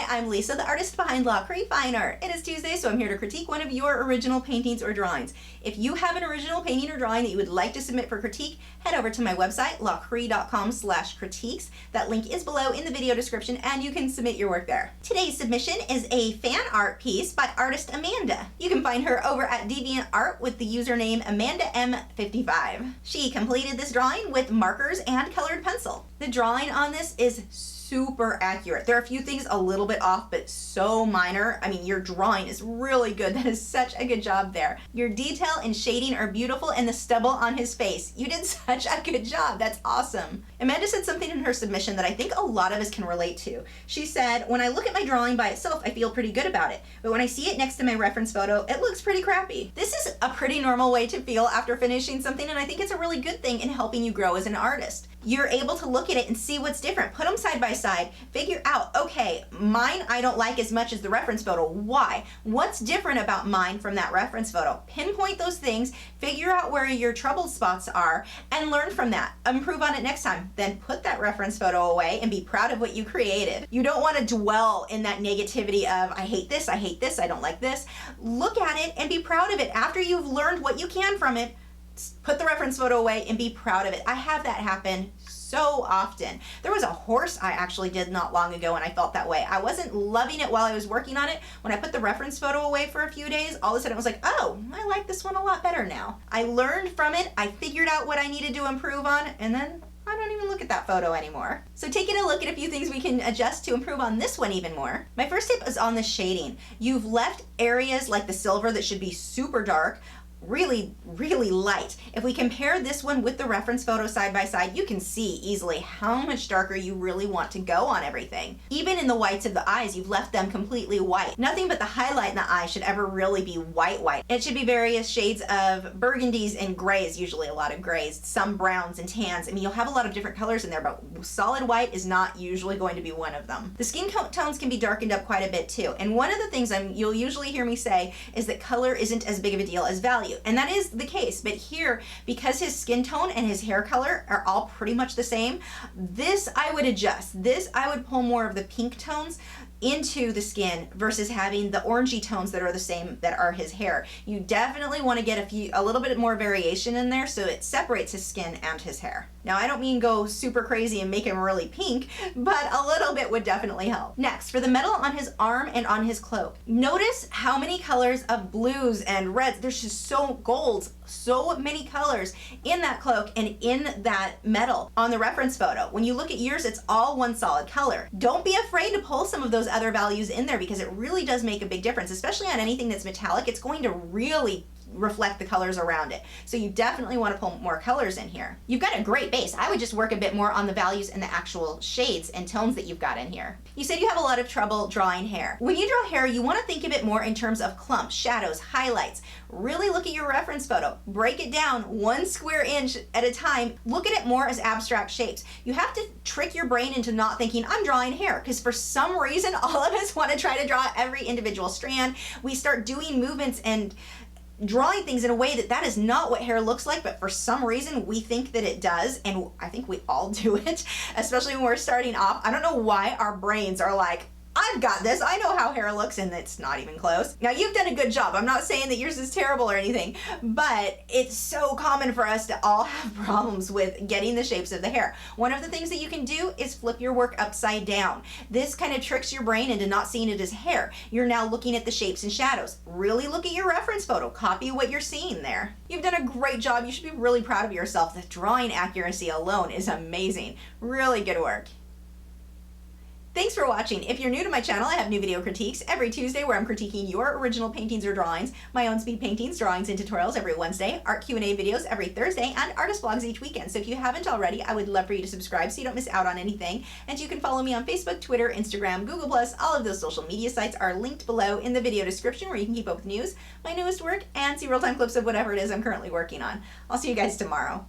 Hi, I'm Lisa, the artist behind Lachri Fine Art. It is Tuesday, so I'm here to critique one of your original paintings or drawings. If you have an original painting or drawing that you would like to submit for critique, head over to my website, lachri.com/critiques. That link is below in the video description and you can submit your work there. Today's submission is a fan art piece by artist Amanda. You can find her over at Deviant Art with the username AmandaM55. She completed this drawing with markers and colored pencil. The drawing on this is super accurate. There are a few things a little bit off, but so minor. I mean, your drawing is really good. That is such a good job there. Your detail and shading are beautiful, and the stubble on his face. You did such a good job. That's awesome. Amanda said something in her submission that I think a lot of us can relate to. She said, when I look at my drawing by itself, I feel pretty good about it. But when I see it next to my reference photo, it looks pretty crappy. This is a pretty normal way to feel after finishing something, and I think it's a really good thing in helping you grow as an artist. You're able to look at it and see what's different. Put them side by side. Figure out, okay, mine I don't like as much as the reference photo. Why? What's different about mine from that reference photo? Pinpoint those things, figure out where your troubled spots are, and learn from that. Improve on it next time. Then put that reference photo away and be proud of what you created. You don't want to dwell in that negativity of, I hate this, I don't like this. Look at it and be proud of it. After you've learned what you can from it, put the reference photo away and be proud of it. I have that happen so often. There was a horse I actually did not long ago and I felt that way. I wasn't loving it while I was working on it. When I put the reference photo away for a few days, all of a sudden I was like, oh, I like this one a lot better now. I learned from it, I figured out what I needed to improve on, and then I don't even look at that photo anymore. So taking a look at a few things we can adjust to improve on this one even more. My first tip is on the shading. You've left areas like the silver that should be super dark really light. If we compare this one with the reference photo side by side, you can see easily how much darker you really want to go on everything. Even in the whites of the eyes, you've left them completely white. Nothing but the highlight in the eye should ever really be white. It should be various shades of burgundies and grays, usually a lot of grays, some browns and tans. I mean, you'll have a lot of different colors in there, but solid white is not usually going to be one of them. The skin tones can be darkened up quite a bit too. And one of the things you'll usually hear me say is that color isn't as big of a deal as value. And that is the case, but here, because his skin tone and his hair color are all pretty much the same, this I would adjust. This I would pull more of the pink tones into the skin versus having the orangey tones that are the same that are his hair. You definitely want to get a little bit more variation in there so it separates his skin and his hair. Now, I don't mean go super crazy and make him really pink, but a little bit would definitely help. Next, for the metal on his arm and on his cloak, notice how many colors of blues and reds. There's just golds, so many colors in that cloak and in that metal on the reference photo. When you look at yours, it's all one solid color. Don't be afraid to pull some of those other values in there because it really does make a big difference, especially on anything that's metallic. It's going to really reflect the colors around it. So you definitely want to pull more colors in here. You've got a great base. I would just work a bit more on the values and the actual shades and tones that you've got in here. You said you have a lot of trouble drawing hair. When you draw hair, you want to think of it more in terms of clumps, shadows, highlights. Really look at your reference photo. Break it down 1 square inch at a time. Look at it more as abstract shapes. You have to trick your brain into not thinking, I'm drawing hair, because for some reason, all of us want to try to draw every individual strand. We start doing movements and drawing things in a way that is not what hair looks like, but for some reason we think that it does, and I think we all do it, especially when we're starting off. I don't know why our brains are like, I've got this, I know how hair looks, and it's not even close. Now, you've done a good job. I'm not saying that yours is terrible or anything, but it's so common for us to all have problems with getting the shapes of the hair. One of the things that you can do is flip your work upside down. This kind of tricks your brain into not seeing it as hair. You're now looking at the shapes and shadows. Really look at your reference photo. Copy what you're seeing there. You've done a great job. You should be really proud of yourself. The drawing accuracy alone is amazing. Really good work. Thanks for watching. If you're new to my channel, I have new video critiques every Tuesday where I'm critiquing your original paintings or drawings, my own speed paintings, drawings, and tutorials every Wednesday, art Q&A videos every Thursday, and artist blogs each weekend. So if you haven't already, I would love for you to subscribe so you don't miss out on anything. And you can follow me on Facebook, Twitter, Instagram, Google+. All of those social media sites are linked below in the video description where you can keep up with news, my newest work, and see real-time clips of whatever it is I'm currently working on. I'll see you guys tomorrow.